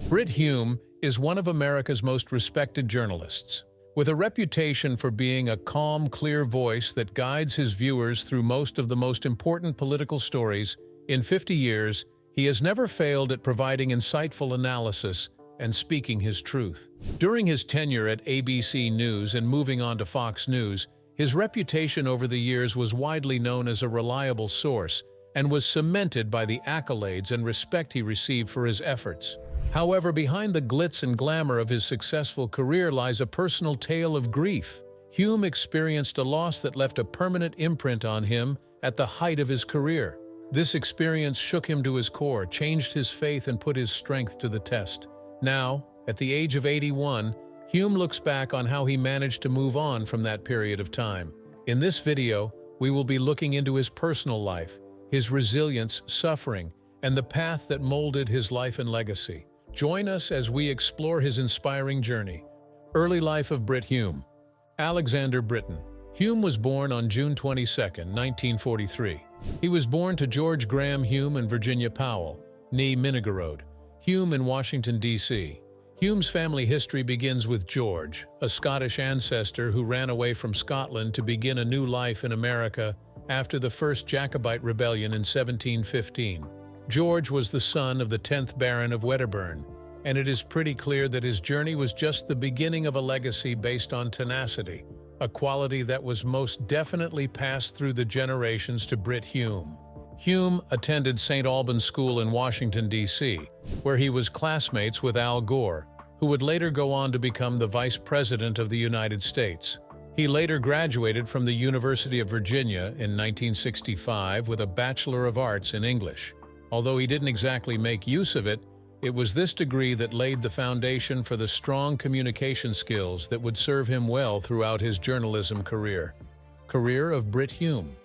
Brit Hume is one of America's most respected journalists. With a reputation for being a calm, clear voice that guides his viewers through most of the most important political stories, in 50 years, he has never failed at providing insightful analysis and speaking his truth. During his tenure at ABC News and moving on to Fox News, his reputation over the years was widely known as a reliable source and was cemented by the accolades and respect he received for his efforts. However, behind the glitz and glamour of his successful career lies a personal tale of grief. Hume experienced a loss that left a permanent imprint on him at the height of his career. This experience shook him to his core, changed his faith, and put his strength to the test. Now, at the age of 81, Hume looks back on how he managed to move on from that period of time. In this video, we will be looking into his personal life, his resilience, suffering, and the path that molded his life and legacy. Join us as we explore his inspiring journey. Early life of Brit Hume. Alexander Britton. Hume was born on June 22, 1943. He was born to George Graham Hume and Virginia Powell, née Minigorode, Hume in Washington, D.C. Hume's family history begins with George, a Scottish ancestor who ran away from Scotland to begin a new life in America after the First Jacobite Rebellion in 1715. George was the son of the 10th Baron of Wedderburn, and it is pretty clear that his journey was just the beginning of a legacy based on tenacity, a quality that was most definitely passed through the generations to Brit Hume. Hume attended St. Albans School in Washington, D.C., where he was classmates with Al Gore, who would later go on to become the Vice President of the United States. He later graduated from the University of Virginia in 1965 with a Bachelor of Arts in English. Although he didn't exactly make use of it, it was this degree that laid the foundation for the strong communication skills that would serve him well throughout his journalism career. Career of Brit Hume.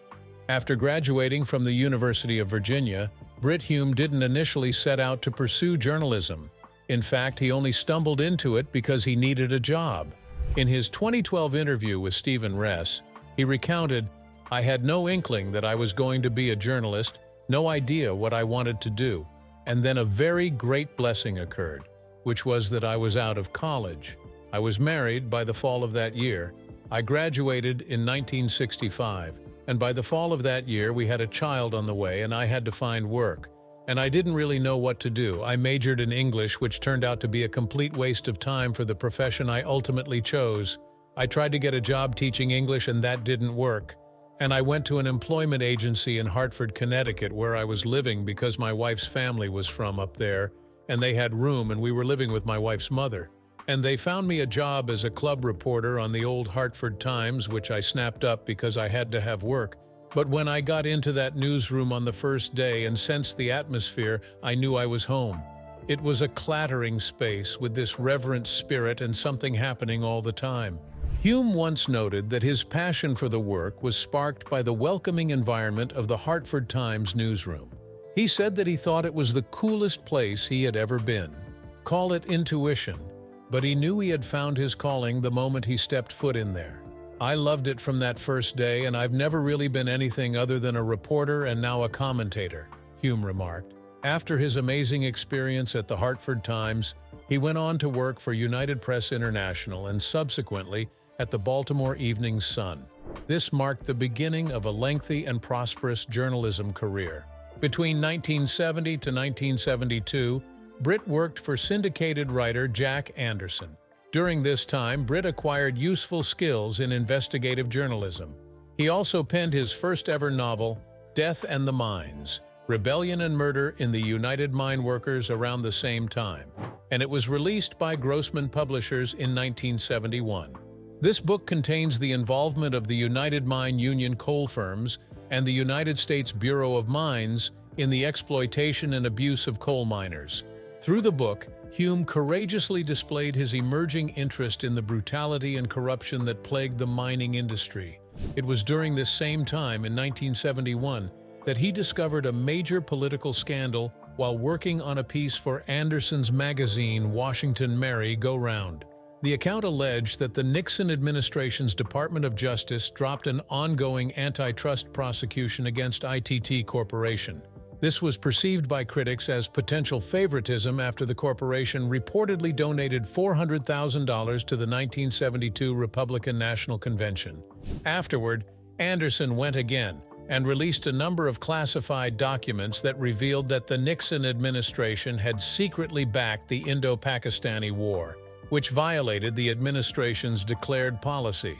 After graduating from the University of Virginia, Brit Hume didn't initially set out to pursue journalism. In fact, he only stumbled into it because he needed a job. In his 2012 interview with Stephen Ress, he recounted, "I had no inkling that I was going to be a journalist, no idea what I wanted to do, and then a very great blessing occurred, which was that I was out of college. I was married by the fall of that year. I graduated in 1965, and by the fall of that year we had a child on the way and I had to find work. And I didn't really know what to do. I majored in English, which turned out to be a complete waste of time for the profession I ultimately chose. I tried to get a job teaching English and that didn't work. And I went to an employment agency in Hartford, Connecticut, where I was living because my wife's family was from up there, and they had room and we were living with my wife's mother. And they found me a job as a club reporter on the old Hartford Times, which I snapped up because I had to have work. But when I got into that newsroom on the first day and sensed the atmosphere, I knew I was home. It was a clattering space with this reverent spirit and something happening all the time." Hume once noted that his passion for the work was sparked by the welcoming environment of the Hartford Times newsroom. He said that he thought it was the coolest place he had ever been. Call it intuition, but he knew he had found his calling the moment he stepped foot in there. "I loved it from that first day, and I've never really been anything other than a reporter and now a commentator," Hume remarked. After his amazing experience at the Hartford Times, he went on to work for United Press International and subsequently at the Baltimore Evening Sun. This marked the beginning of a lengthy and prosperous journalism career. Between 1970 to 1972, Brit worked for syndicated writer Jack Anderson. During this time, Brit acquired useful skills in investigative journalism. He also penned his first-ever novel, Death and the Mines, Rebellion and Murder in the United Mine Workers, around the same time, and it was released by Grossman Publishers in 1971. This book contains the involvement of the United Mine Union coal firms and the United States Bureau of Mines in the exploitation and abuse of coal miners. Through the book, Hume courageously displayed his emerging interest in the brutality and corruption that plagued the mining industry. It was during this same time, in 1971, that he discovered a major political scandal while working on a piece for Anderson's magazine Washington Merry Go Round. The account alleged that the Nixon administration's Department of Justice dropped an ongoing antitrust prosecution against ITT Corporation. This was perceived by critics as potential favoritism after the corporation reportedly donated $400,000 to the 1972 Republican National Convention. Afterward, Anderson went again and released a number of classified documents that revealed that the Nixon administration had secretly backed the Indo-Pakistani War, which violated the administration's declared policy.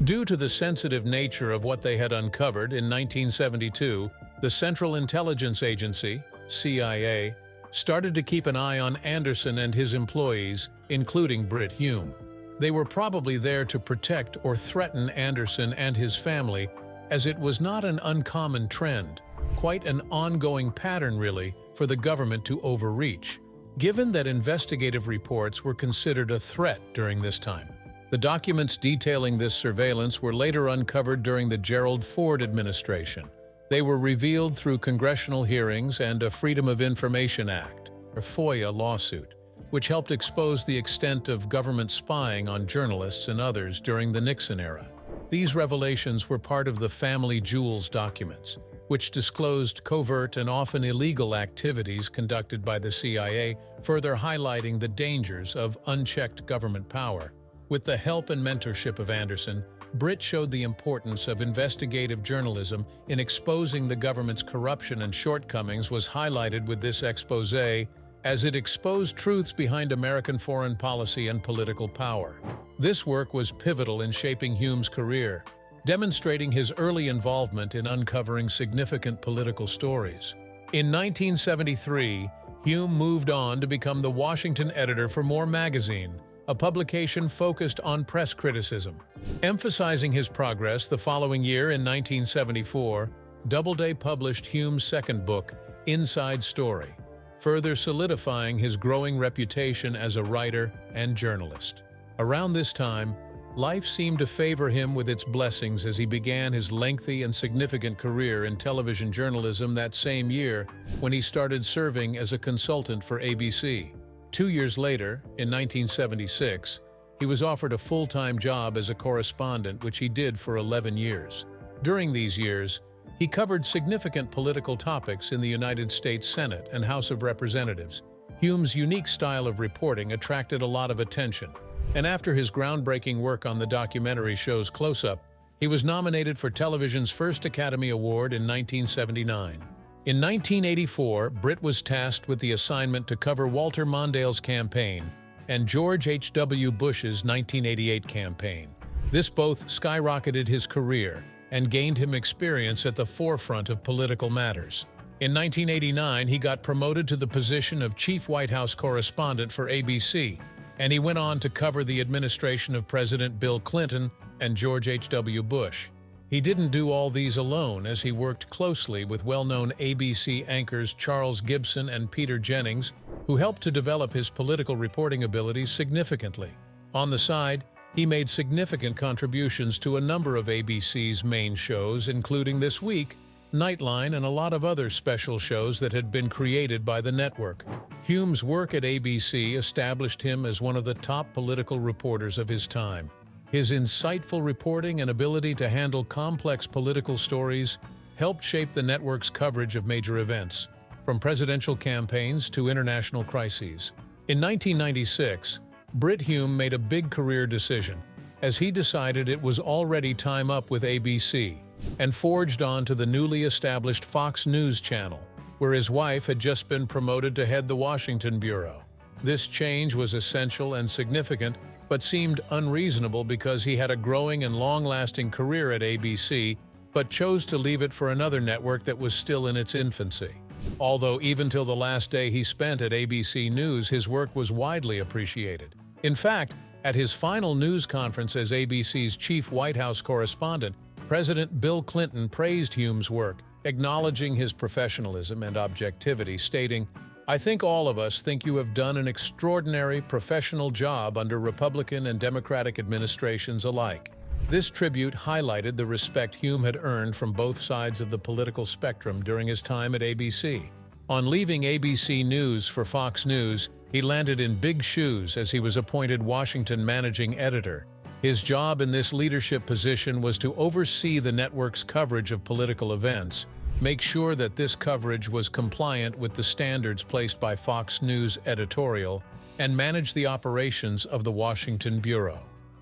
Due to the sensitive nature of what they had uncovered in 1972, the Central Intelligence Agency, CIA, started to keep an eye on Anderson and his employees, including Brit Hume. They were probably there to protect or threaten Anderson and his family, as it was not an uncommon trend, quite an ongoing pattern really, for the government to overreach, given that investigative reports were considered a threat during this time. The documents detailing this surveillance were later uncovered during the Gerald Ford administration. They were revealed through congressional hearings and a Freedom of Information Act, or FOIA lawsuit, which helped expose the extent of government spying on journalists and others during the Nixon era. These revelations were part of the Family Jewels documents, which disclosed covert and often illegal activities conducted by the CIA, further highlighting the dangers of unchecked government power. With the help and mentorship of Anderson, Brit showed the importance of investigative journalism in exposing the government's corruption and shortcomings was highlighted with this exposé, as it exposed truths behind American foreign policy and political power. This work was pivotal in shaping Hume's career, demonstrating his early involvement in uncovering significant political stories. In 1973, Hume moved on to become the Washington editor for More magazine, a publication focused on press criticism. Emphasizing his progress the following year in 1974, Doubleday published Hume's second book, Inside Story, further solidifying his growing reputation as a writer and journalist. Around this time, life seemed to favor him with its blessings as he began his lengthy and significant career in television journalism that same year when he started serving as a consultant for ABC. 2 years later, in 1976, he was offered a full-time job as a correspondent, which he did for 11 years. During these years, he covered significant political topics in the United States Senate and House of Representatives. Hume's unique style of reporting attracted a lot of attention, and after his groundbreaking work on the documentary shows Close Up, he was nominated for television's first Academy Award in 1979. In 1984, Brit was tasked with the assignment to cover Walter Mondale's campaign and George H.W. Bush's 1988 campaign. This both skyrocketed his career and gained him experience at the forefront of political matters. In 1989, he got promoted to the position of Chief White House Correspondent for ABC, and he went on to cover the administration of President Bill Clinton and George H.W. Bush. He didn't do all these alone, as he worked closely with well-known ABC anchors Charles Gibson and Peter Jennings, who helped to develop his political reporting abilities significantly. On the side, he made significant contributions to a number of ABC's main shows, including This Week, Nightline, and a lot of other special shows that had been created by the network. Hume's work at ABC established him as one of the top political reporters of his time. His insightful reporting and ability to handle complex political stories helped shape the network's coverage of major events, from presidential campaigns to international crises. In 1996, Brit Hume made a big career decision, as he decided it was already time up with ABC, and forged on to the newly established Fox News channel, where his wife had just been promoted to head the Washington bureau. This change was essential and significant, but seemed unreasonable because he had a growing and long-lasting career at ABC, but chose to leave it for another network that was still in its infancy. Although even till the last day he spent at ABC News, his work was widely appreciated. In fact, at his final news conference as ABC's chief White House correspondent, President Bill Clinton praised Hume's work, acknowledging his professionalism and objectivity, stating, "I think all of us think you have done an extraordinary professional job under Republican and Democratic administrations alike." This tribute highlighted the respect Hume had earned from both sides of the political spectrum during his time at ABC. On leaving ABC News for Fox News, he landed in big shoes as he was appointed Washington managing editor. His job in this leadership position was to oversee the network's coverage of political events, make sure that this coverage was compliant with the standards placed by Fox News editorial, and manage the operations of the Washington bureau.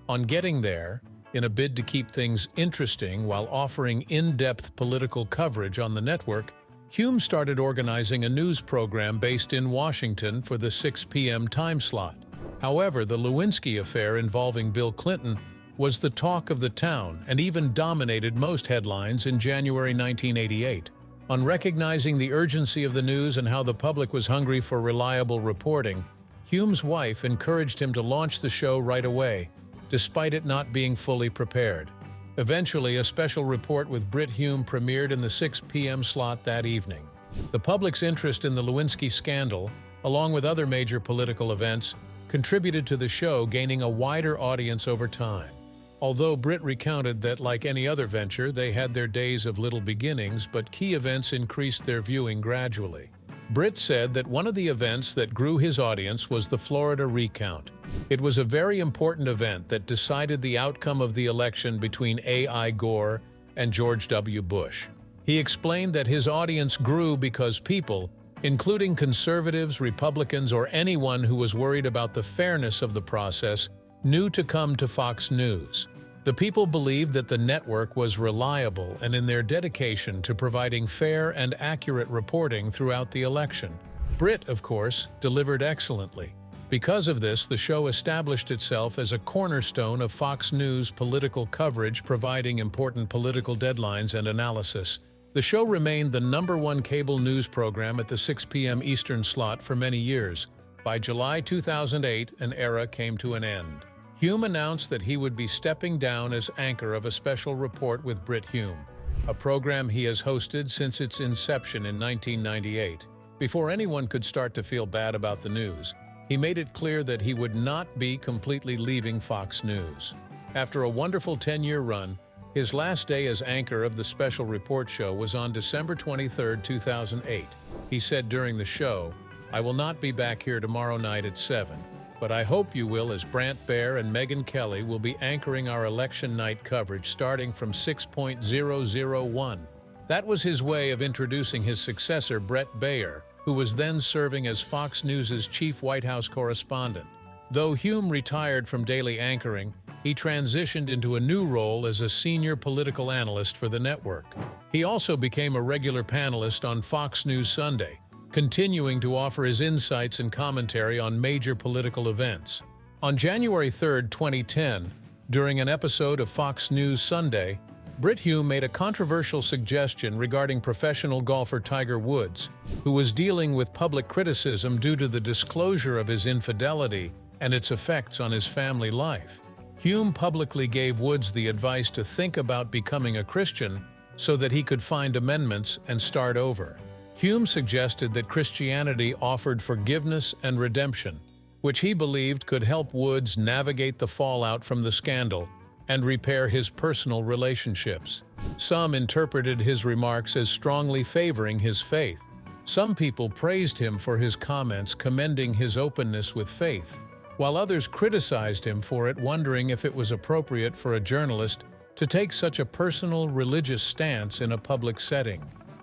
On getting there, in a bid to keep things interesting while offering in-depth political coverage on the network, Hume started organizing a news program based in Washington for the 6 p.m. time slot. However, the Lewinsky affair involving Bill Clinton was the talk of the town and even dominated most headlines in January 1988. On recognizing the urgency of the news and how the public was hungry for reliable reporting, Hume's wife encouraged him to launch the show right away, despite it not being fully prepared. Eventually, a special report with Brit Hume premiered in the 6 p.m. slot that evening. The public's interest in the Lewinsky scandal, along with other major political events, contributed to the show gaining a wider audience over time. Although Brit recounted that, like any other venture, they had their days of little beginnings, but key events increased their viewing gradually. Brit said that one of the events that grew his audience was the Florida recount. It was a very important event that decided the outcome of the election between A.I. Gore and George W. Bush. He explained that his audience grew because people, including conservatives, Republicans, or anyone who was worried about the fairness of the process, knew to come to Fox News. The people believed that the network was reliable and in their dedication to providing fair and accurate reporting throughout the election. Brit, of course, delivered excellently. Because of this, the show established itself as a cornerstone of Fox News political coverage, providing important political deadlines and analysis. The show remained the #1 cable news program at the 6 p.m. Eastern slot for many years. By July 2008, an era came to an end. Hume announced that he would be stepping down as anchor of a special report with Brit Hume, a program he has hosted since its inception in 1998. Before anyone could start to feel bad about the news, he made it clear that he would not be completely leaving Fox News. After a wonderful 10-year run, his last day as anchor of the special report show was on December 23, 2008. He said during the show, "I will not be back here tomorrow night at 7. But I hope you will, as Brant Baer and Megyn Kelly will be anchoring our election night coverage starting from 6:001. That was his way of introducing his successor, Bret Baier, who was then serving as Fox News' chief White House correspondent. Though Hume retired from daily anchoring, he transitioned into a new role as a senior political analyst for the network. He also became a regular panelist on Fox News Sunday, continuing to offer his insights and commentary on major political events. On January 3, 2010, during an episode of Fox News Sunday, Brit Hume made a controversial suggestion regarding professional golfer Tiger Woods, who was dealing with public criticism due to the disclosure of his infidelity and its effects on his family life. Hume publicly gave Woods the advice to think about becoming a Christian so that he could find amendments and start over. Hume suggested that Christianity offered forgiveness and redemption, which he believed could help Woods navigate the fallout from the scandal and repair his personal relationships. Some interpreted his remarks as strongly favoring his faith. Some people praised him for his comments, commending his openness with faith, while others criticized him for it, wondering if it was appropriate for a journalist to take such a personal religious stance in a public setting.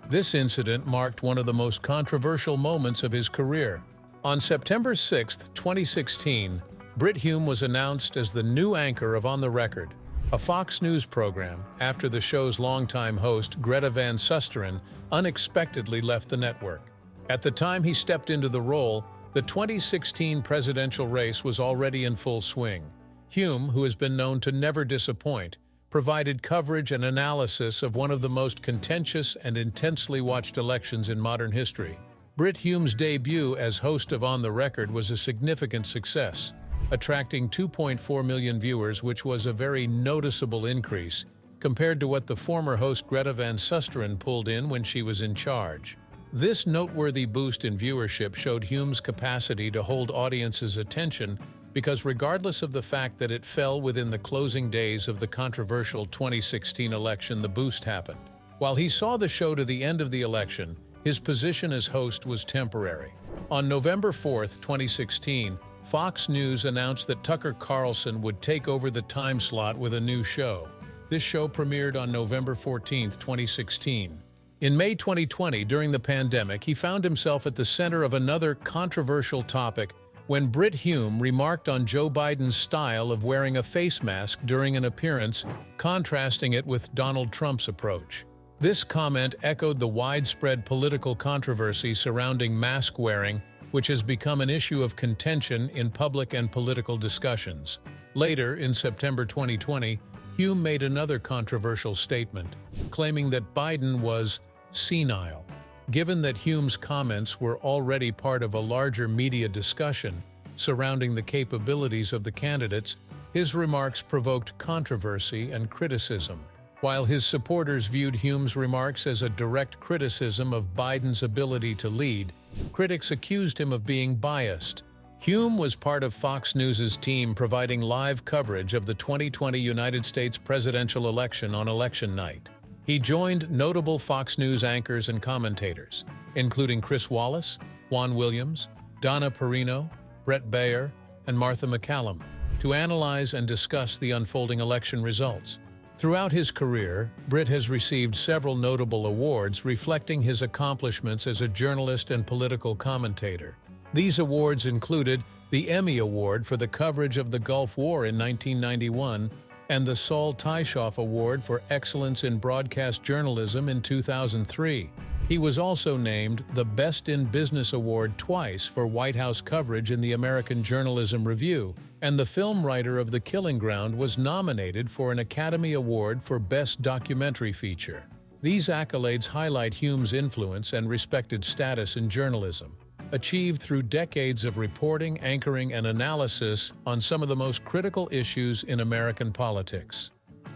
This incident marked one of the most controversial moments of his career. On September 6, 2016, Brit Hume was announced as the new anchor of On the Record, a Fox News program, after the show's longtime host, Greta Van Susteren, unexpectedly left the network. At the time he stepped into the role, the 2016 presidential race was already in full swing. Hume, who has been known to never disappoint, provided coverage and analysis of one of the most contentious and intensely watched elections in modern history. Brit Hume's debut as host of On the Record was a significant success, attracting 2.4 million viewers, which was a very noticeable increase compared to what the former host Greta Van Susteren pulled in when she was in charge. This noteworthy boost in viewership showed Hume's capacity to hold audiences' attention because regardless of the fact that it fell within the closing days of the controversial 2016 election, the boost happened. While he saw the show to the end of the election, his position as host was temporary. On November 4, 2016, Fox News announced that Tucker Carlson would take over the time slot with a new show. This show premiered on November 14, 2016. In May 2020, during the pandemic, he found himself at the center of another controversial topic when Brit Hume remarked on Joe Biden's style of wearing a face mask during an appearance, contrasting it with Donald Trump's approach. This comment echoed the widespread political controversy surrounding mask wearing, which has become an issue of contention in public and political discussions. Later, in September 2020, Hume made another controversial statement, claiming that Biden was senile. Given that Hume's comments were already part of a larger media discussion surrounding the capabilities of the candidates, his remarks provoked controversy and criticism. While his supporters viewed Hume's remarks as a direct criticism of Biden's ability to lead, critics accused him of being biased. Hume was part of Fox News's team providing live coverage of the 2020 United States presidential election on election night. He joined notable Fox News anchors and commentators, including Chris Wallace, Juan Williams, Donna Perino, Brett Baer, and Martha McCallum, to analyze and discuss the unfolding election results. Throughout his career, Brit has received several notable awards reflecting his accomplishments as a journalist and political commentator. These awards included the Emmy Award for the coverage of the Gulf War in 1991 and the Saul Tyshoff Award for Excellence in Broadcast Journalism in 2003. He was also named the Best in Business Award twice for White House coverage in the American Journalism Review, and the film writer of The Killing Ground was nominated for an Academy Award for Best Documentary Feature. These accolades highlight Hume's influence and respected status in journalism, achieved through decades of reporting, anchoring, and analysis on some of the most critical issues in American politics.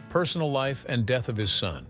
Personal life and death of his son.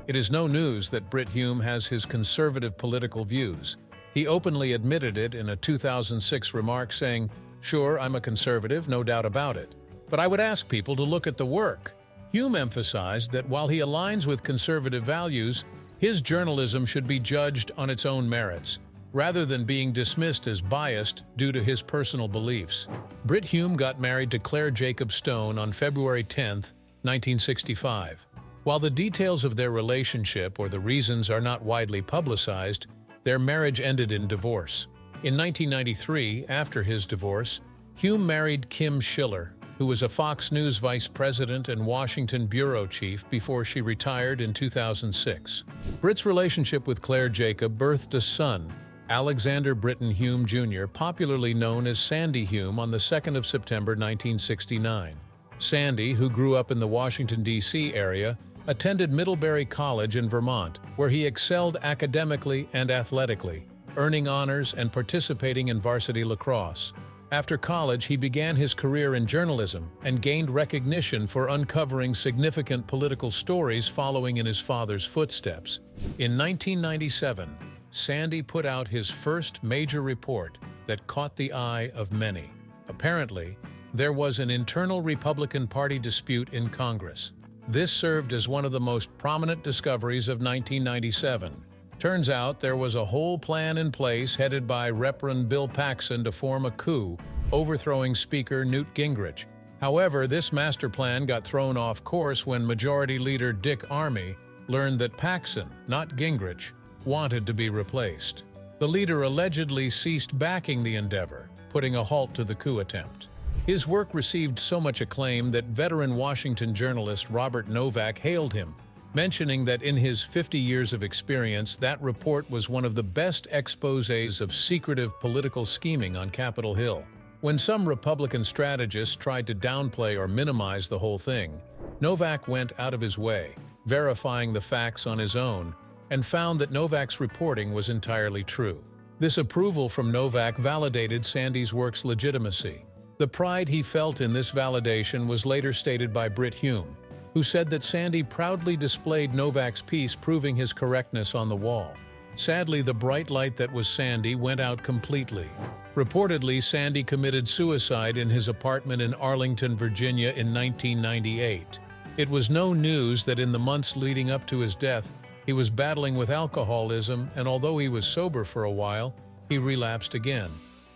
It is no news that Brit Hume has his conservative political views. He openly admitted it in a 2006 remark saying, "Sure, I'm a conservative, no doubt about it. But I would ask people to look at the work." Hume emphasized that while he aligns with conservative values, his journalism should be judged on its own merits, rather than being dismissed as biased due to his personal beliefs. Brit Hume got married to Claire Jacob Stone on February 10, 1965. While the details of their relationship or the reasons are not widely publicized, their marriage ended in divorce. In 1993, after his divorce, Hume married Kim Schiller, who was a Fox News vice president and Washington bureau chief before she retired in 2006. Brit's relationship with Claire Jacob birthed a son, Alexander Britton Hume Jr., popularly known as Sandy Hume, on the 2nd of September 1969. Sandy, who grew up in the Washington, D.C. area, attended Middlebury College in Vermont, where he excelled academically and athletically, earning honors and participating in varsity lacrosse. After college, he began his career in journalism and gained recognition for uncovering significant political stories following in his father's footsteps. In 1997, Sandy put out his first major report that caught the eye of many. Apparently, there was an internal Republican Party dispute in Congress. This served as one of the most prominent discoveries of 1997. Turns out there was a whole plan in place headed by Reverend Bill Paxon to form a coup, overthrowing Speaker Newt Gingrich. However, this master plan got thrown off course when Majority Leader Dick Armey learned that Paxon, not Gingrich, wanted to be replaced. The leader allegedly ceased backing the endeavor, putting a halt to the coup attempt. His work received so much acclaim that veteran Washington journalist Robert Novak hailed him, mentioning that in his 50 years of experience, that report was one of the best exposés of secretive political scheming on Capitol Hill. When some Republican strategists tried to downplay or minimize the whole thing, Novak went out of his way, verifying the facts on his own, and found that Novak's reporting was entirely true. This approval from Novak validated Sandy's work's legitimacy. The pride he felt in this validation was later stated by Brit Hume, who said that Sandy proudly displayed Novak's piece, proving his correctness on the wall. Sadly, the bright light that was Sandy went out completely. Reportedly, Sandy committed suicide in his apartment in Arlington, Virginia in 1998. It was no news that in the months leading up to his death, he was battling with alcoholism, and although he was sober for a while, he relapsed again.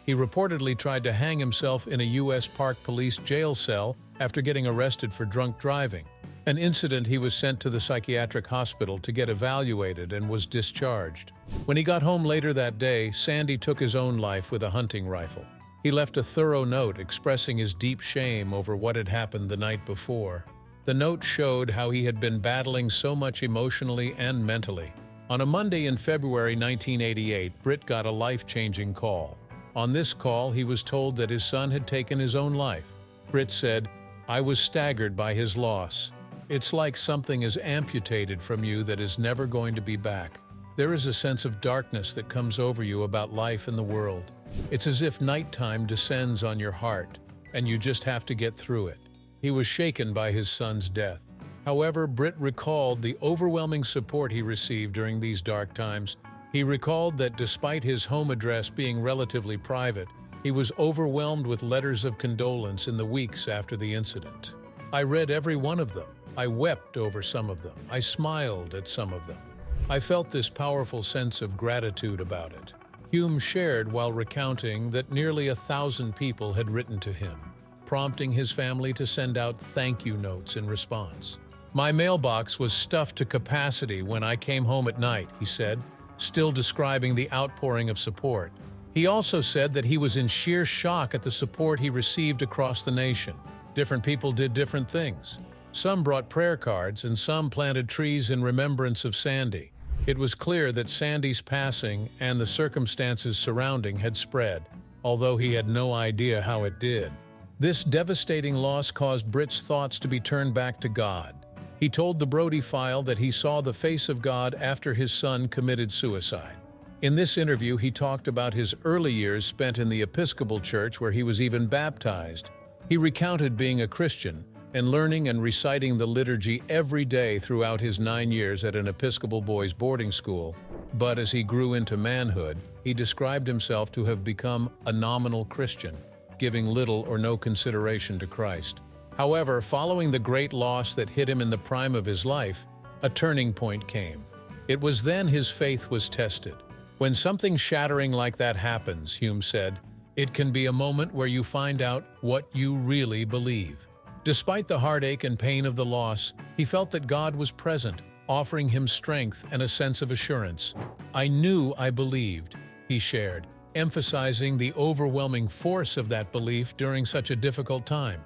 He reportedly tried to hang himself in a U.S. Park Police jail cell after getting arrested for drunk driving. an incident he was sent to the psychiatric hospital to get evaluated and was discharged. When he got home later that day, Sandy took his own life with a hunting rifle. He left a thorough note expressing his deep shame over what had happened the night before. The note showed how he had been battling so much emotionally and mentally. On a Monday in February 1988, Brit got a life-changing call. On this call, he was told that his son had taken his own life. Brit said, "I was staggered by his loss. It's like something is amputated from you that is never going to be back. There is a sense of darkness that comes over you about life and the world. It's as if nighttime descends on your heart, and you just have to get through it." He was shaken by his son's death. However, Brit recalled the overwhelming support he received during these dark times. He recalled that despite his home address being relatively private, he was overwhelmed with letters of condolence in the weeks after the incident. "I read every one of them. I wept over some of them. I smiled at some of them. I felt this powerful sense of gratitude about it." Hume shared while recounting that nearly 1,000 people had written to him, prompting his family to send out thank you notes in response. "My mailbox was stuffed to capacity when I came home at night," he said, still describing the outpouring of support. He also said that he was in sheer shock at the support he received across the nation. Different people did different things. Some brought prayer cards and some planted trees in remembrance of Sandy. It was clear that Sandy's passing and the circumstances surrounding had spread, although he had no idea how it did. This devastating loss caused Brit's thoughts to be turned back to God. He told the Brody File that he saw the face of God after his son committed suicide. In this interview, he talked about his early years spent in the Episcopal Church where he was even baptized. He recounted being a Christian and learning and reciting the liturgy every day throughout his 9 years at an Episcopal boys' boarding school. But as he grew into manhood, he described himself to have become a nominal Christian, giving little or no consideration to Christ. However, following the great loss that hit him in the prime of his life, a turning point came. It was then his faith was tested. "When something shattering like that happens," Hume said, "it can be a moment where you find out what you really believe." Despite the heartache and pain of the loss, he felt that God was present, offering him strength and a sense of assurance. "I knew I believed," he shared, emphasizing the overwhelming force of that belief during such a difficult time.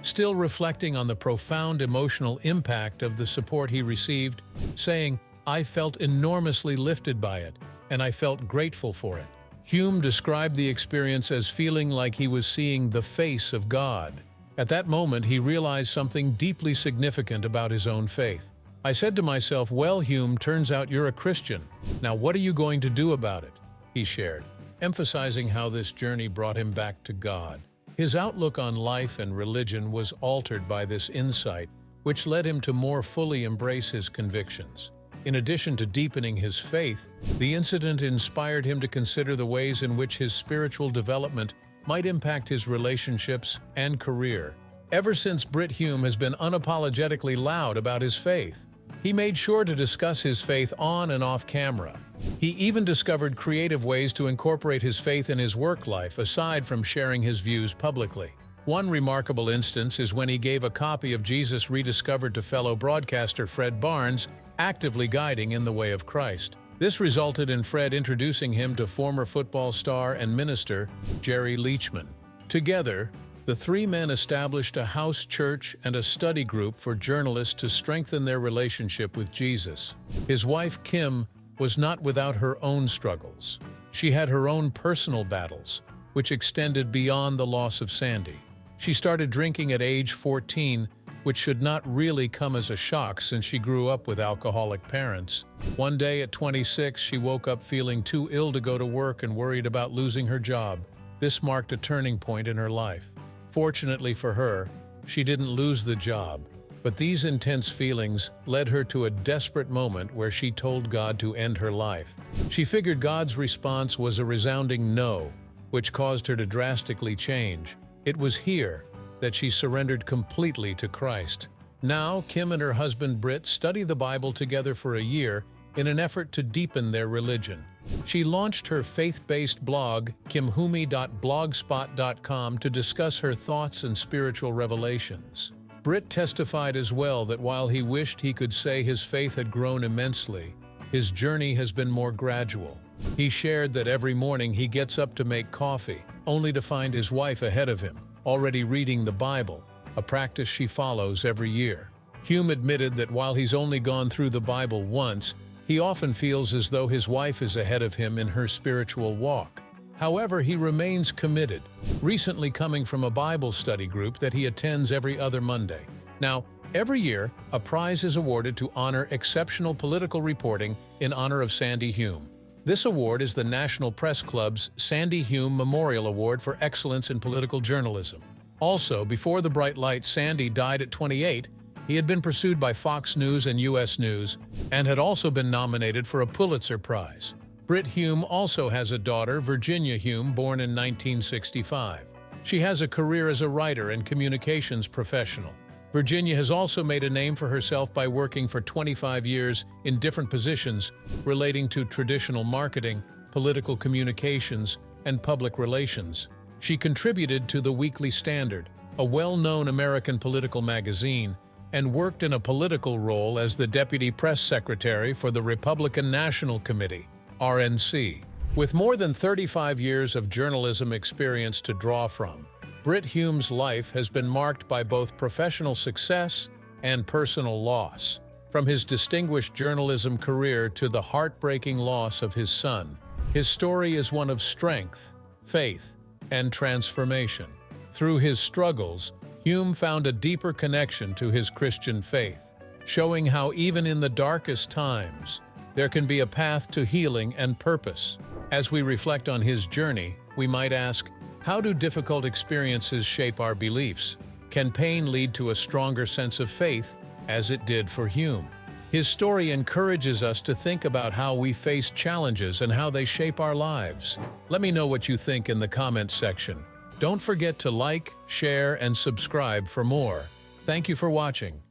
Still reflecting on the profound emotional impact of the support he received, saying, "I felt enormously lifted by it, and I felt grateful for it." Hume described the experience as feeling like he was seeing the face of God. At that moment, he realized something deeply significant about his own faith. "I said to myself, well, Hume, turns out you're a Christian. Now what are you going to do about it?" he shared, emphasizing how this journey brought him back to God. His outlook on life and religion was altered by this insight, which led him to more fully embrace his convictions. In addition to deepening his faith, the incident inspired him to consider the ways in which his spiritual development might impact his relationships and career. Ever since, Brit Hume has been unapologetically loud about his faith. He made sure to discuss his faith on and off camera. He even discovered creative ways to incorporate his faith in his work life, aside from sharing his views publicly. One remarkable instance is when he gave a copy of Jesus Rediscovered to fellow broadcaster Fred Barnes, actively guiding in the way of Christ. This resulted in Fred introducing him to former football star and minister Jerry Leachman. Together, the three men established a house church and a study group for journalists to strengthen their relationship with Jesus. His wife, Kim, was not without her own struggles. She had her own personal battles, which extended beyond the loss of Sandy. She started drinking at age 14, which should not really come as a shock since she grew up with alcoholic parents. One day at 26, she woke up feeling too ill to go to work and worried about losing her job. This marked a turning point in her life. Fortunately for her, she didn't lose the job, but these intense feelings led her to a desperate moment where she told God to end her life. She figured God's response was a resounding no, which caused her to drastically change. It was here that she surrendered completely to Christ. Now, Kim and her husband Brit study the Bible together for a year in an effort to deepen their religion. She launched her faith-based blog, kimhume.blogspot.com, to discuss her thoughts and spiritual revelations. Brit testified as well that while he wished he could say his faith had grown immensely, his journey has been more gradual. He shared that every morning he gets up to make coffee, only to find his wife ahead of him, already reading the Bible, a practice she follows every year. Hume admitted that while he's only gone through the Bible once, he often feels as though his wife is ahead of him in her spiritual walk. However, he remains committed, recently coming from a Bible study group that he attends every other Monday. Now, every year, a prize is awarded to honor exceptional political reporting in honor of Sandy Hume. This award is the National Press Club's Sandy Hume Memorial Award for Excellence in Political Journalism. Also, before the bright light Sandy died at 28, he had been pursued by Fox News and U.S. News and had also been nominated for a Pulitzer Prize. Brit Hume also has a daughter, Virginia Hume, born in 1965. She has a career as a writer and communications professional. Virginia has also made a name for herself by working for 25 years in different positions relating to traditional marketing, political communications, and public relations. She contributed to The Weekly Standard, a well-known American political magazine, and worked in a political role as the Deputy Press Secretary for the Republican National Committee, RNC. With more than 35 years of journalism experience to draw from, Brit Hume's life has been marked by both professional success and personal loss. From his distinguished journalism career to the heartbreaking loss of his son, his story is one of strength, faith, and transformation. Through his struggles, Hume found a deeper connection to his Christian faith, showing how even in the darkest times, there can be a path to healing and purpose. As we reflect on his journey, we might ask, how do difficult experiences shape our beliefs? Can pain lead to a stronger sense of faith, as it did for Hume? His story encourages us to think about how we face challenges and how they shape our lives. Let me know what you think in the comments section. Don't forget to like, share, and subscribe for more. Thank you for watching.